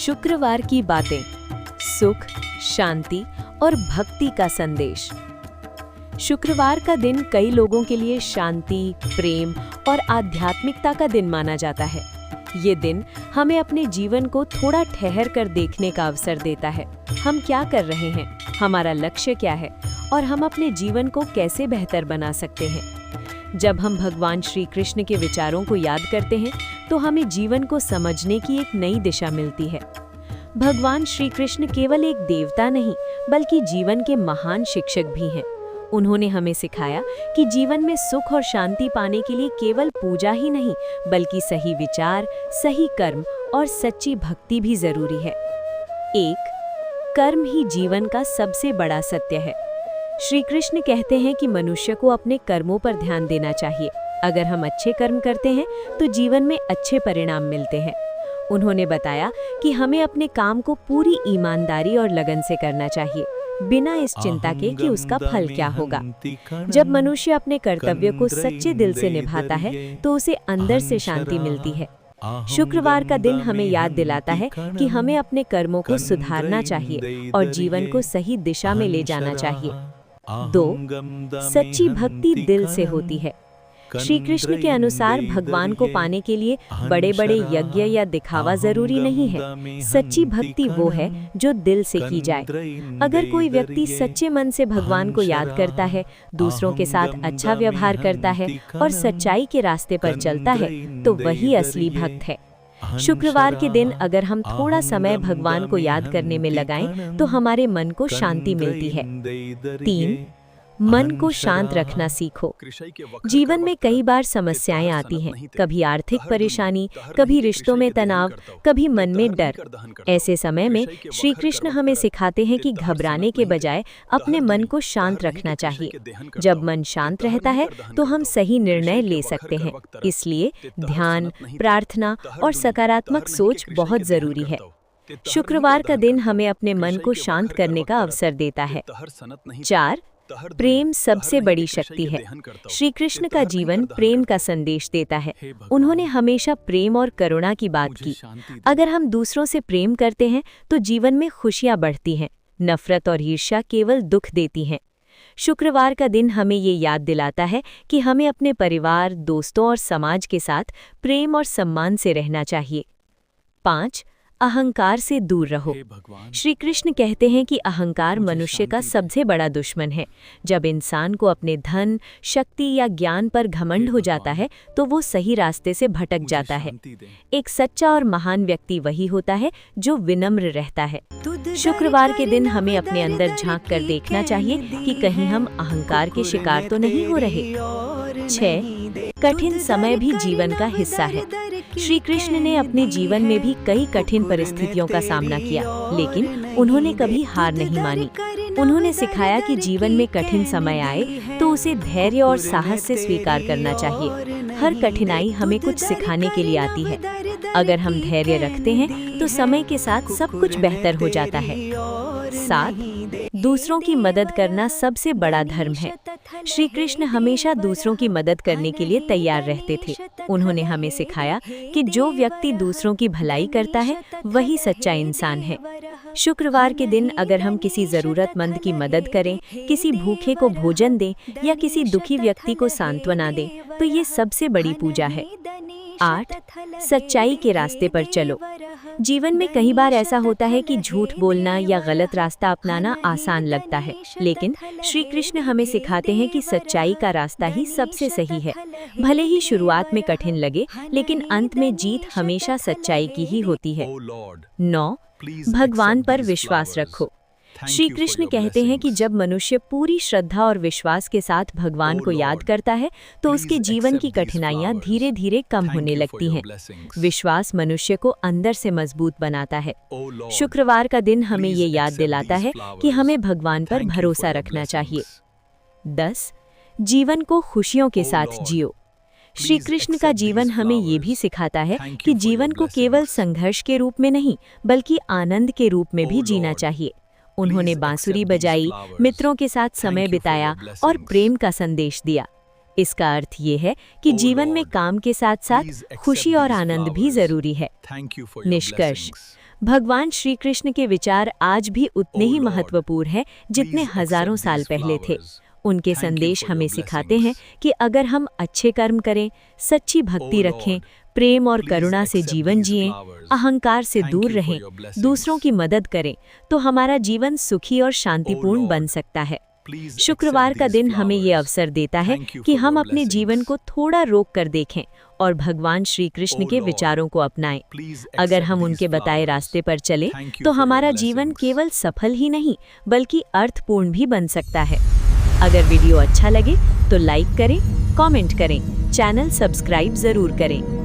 शुक्रवार की बातें, सुख, शांति और भक्ति का संदेश। शुक्रवार का दिन कई लोगों के लिए शांति, प्रेम और आध्यात्मिकता का दिन माना जाता है। ये दिन हमें अपने जीवन को थोड़ा ठहर कर देखने का अवसर देता है। हम क्या कर रहे हैं, हमारा लक्ष्य क्या है और हम अपने जीवन को कैसे बेहतर बना सकते हैं। जब हम भगवान श्री कृष्ण के विचारों को याद करते हैं तो हमें जीवन को समझने की एक नई दिशा मिलती है। भगवान श्री कृष्ण केवल एक देवता नहीं बल्कि जीवन के महान शिक्षक भी हैं। उन्होंने हमें सिखाया कि जीवन में सुख और शांति पाने के लिए केवल पूजा ही नहीं बल्कि सही विचार, सही कर्म और सच्ची भक्ति भी जरूरी है। एक, कर्म ही जीवन का सबसे बड़ा सत्य है। श्री कृष्ण कहते हैं कि मनुष्य को अपने कर्मों पर ध्यान देना चाहिए। अगर हम अच्छे कर्म करते हैं तो जीवन में अच्छे परिणाम मिलते हैं। उन्होंने बताया कि हमें अपने काम को पूरी ईमानदारी और लगन से करना चाहिए, बिना इस चिंता के कि उसका फल क्या होगा। जब मनुष्य अपने कर्तव्य को सच्चे दिल से निभाता है तो उसे अंदर से शांति मिलती है। शुक्रवार का दिन हमें याद दिलाता है कि हमें अपने कर्मों को सुधारना चाहिए और जीवन को सही दिशा में ले जाना चाहिए। 2, सच्ची भक्ति दिल से होती है। श्री कृष्ण के अनुसार भगवान को पाने के लिए बड़े बड़े यज्ञ या दिखावा जरूरी नहीं है। सच्ची भक्ति वो है जो दिल से की जाए। अगर कोई व्यक्ति सच्चे मन से भगवान को याद करता है, दूसरों के साथ अच्छा व्यवहार करता है और सच्चाई के रास्ते पर चलता है तो वही असली भक्त है। शुक्रवार के दिन अगर हम थोड़ा समय भगवान को याद करने में लगाएं तो हमारे मन को शांति मिलती है। 3, मन को शांत रखना सीखो। जीवन में कई बार समस्याएं आती हैं, कभी आर्थिक परेशानी, कभी रिश्तों में तनाव, कभी मन में डर। ऐसे समय में श्री कृष्ण हमें सिखाते हैं कि घबराने के बजाय अपने मन को शांत रखना चाहिए। जब मन शांत रहता है तो हम सही निर्णय ले सकते हैं। इसलिए ध्यान, प्रार्थना और सकारात्मक सोच बहुत जरूरी है। शुक्रवार का दिन हमें अपने मन को शांत करने का अवसर देता है। 4, प्रेम सबसे बड़ी शक्ति है। श्री कृष्ण का जीवन प्रेम का संदेश देता है। उन्होंने हमेशा प्रेम और करुणा की बात की। अगर हम दूसरों से प्रेम करते हैं तो जीवन में खुशियां बढ़ती हैं। नफरत और ईर्ष्या केवल दुख देती हैं। शुक्रवार का दिन हमें ये याद दिलाता है कि हमें अपने परिवार, दोस्तों और समाज के साथ प्रेम और सम्मान से रहना चाहिए। 5, अहंकार से दूर रहो। श्री कृष्ण कहते हैं कि अहंकार मनुष्य का सबसे बड़ा दुश्मन है। जब इंसान को अपने धन, शक्ति या ज्ञान पर घमंड हो जाता है तो वो सही रास्ते से भटक जाता है। एक सच्चा और महान व्यक्ति वही होता है जो विनम्र रहता है। शुक्रवार के दिन हमें अपने अंदर झांक कर देखना चाहिए कि कहीं हम अहंकार के शिकार तो नहीं हो रहे। 6, कठिन समय भी जीवन का हिस्सा है। श्री कृष्ण ने अपने जीवन में भी कई कठिन परिस्थितियों का सामना किया, लेकिन उन्होंने कभी हार नहीं मानी। उन्होंने सिखाया कि जीवन में कठिन समय आए तो उसे धैर्य और साहस से स्वीकार करना चाहिए। हर कठिनाई हमें कुछ सिखाने के लिए आती है। अगर हम धैर्य रखते हैं तो समय के साथ सब कुछ बेहतर हो जाता है। 7, दूसरों की मदद करना सबसे बड़ा धर्म है। श्री कृष्ण हमेशा दूसरों की मदद करने के लिए तैयार रहते थे। उन्होंने हमें सिखाया कि जो व्यक्ति दूसरों की भलाई करता है वही सच्चा इंसान है। शुक्रवार के दिन अगर हम किसी जरूरतमंद की मदद करें, किसी भूखे को भोजन दें या किसी दुखी व्यक्ति को सांत्वना दें तो ये सबसे बड़ी पूजा है। 8, सच्चाई के रास्ते पर चलो। जीवन में कई बार ऐसा होता है कि झूठ बोलना या गलत रास्ता अपनाना आसान लगता है, लेकिन श्री कृष्ण हमें सिखाते हैं कि सच्चाई का रास्ता ही सबसे सही है। भले ही शुरुआत में कठिन लगे, लेकिन अंत में जीत हमेशा सच्चाई की ही होती है। 9, भगवान पर विश्वास रखो। श्री कृष्ण कहते हैं कि जब मनुष्य पूरी श्रद्धा और विश्वास के साथ भगवान को याद करता है तो उसके जीवन की कठिनाइयां धीरे धीरे कम होने लगती हैं। विश्वास मनुष्य को अंदर से मजबूत बनाता है। शुक्रवार का दिन हमें ये याद दिलाता है कि हमें भगवान पर भरोसा रखना चाहिए। 10, जीवन को खुशियों के साथ जियो। श्री कृष्ण का जीवन हमें ये भी सिखाता है कि जीवन को केवल संघर्ष के रूप में नहीं बल्कि आनंद के रूप में भी जीना चाहिए। उन्होंने बांसुरी बजाई, मित्रों के साथ समय बिताया और प्रेम का संदेश दिया। इसका अर्थ ये है कि जीवन में काम के साथ साथ खुशी और आनंद भी जरूरी है। निष्कर्ष, भगवान श्री कृष्ण के विचार आज भी उतने ही महत्वपूर्ण हैं जितने हजारों साल पहले थे। उनके संदेश हमें सिखाते हैं कि अगर हम अच्छे कर्म करें, सच्ची भक्ति रखें, प्रेम और करुणा से जीवन जिएं, अहंकार से दूर रहें, दूसरों की मदद करें, तो हमारा जीवन सुखी और शांतिपूर्ण बन सकता है। शुक्रवार का दिन हमें ये अवसर देता है कि हम अपने जीवन को थोड़ा रोक कर देखें और भगवान श्री कृष्ण के विचारों को अपनाएं। अगर हम उनके बताए रास्ते पर चलें, तो हमारा जीवन केवल सफल ही नहीं बल्कि अर्थपूर्ण भी बन सकता है। अगर वीडियो अच्छा लगे तो लाइक करें, कमेंट करें, चैनल सब्सक्राइब जरूर करें।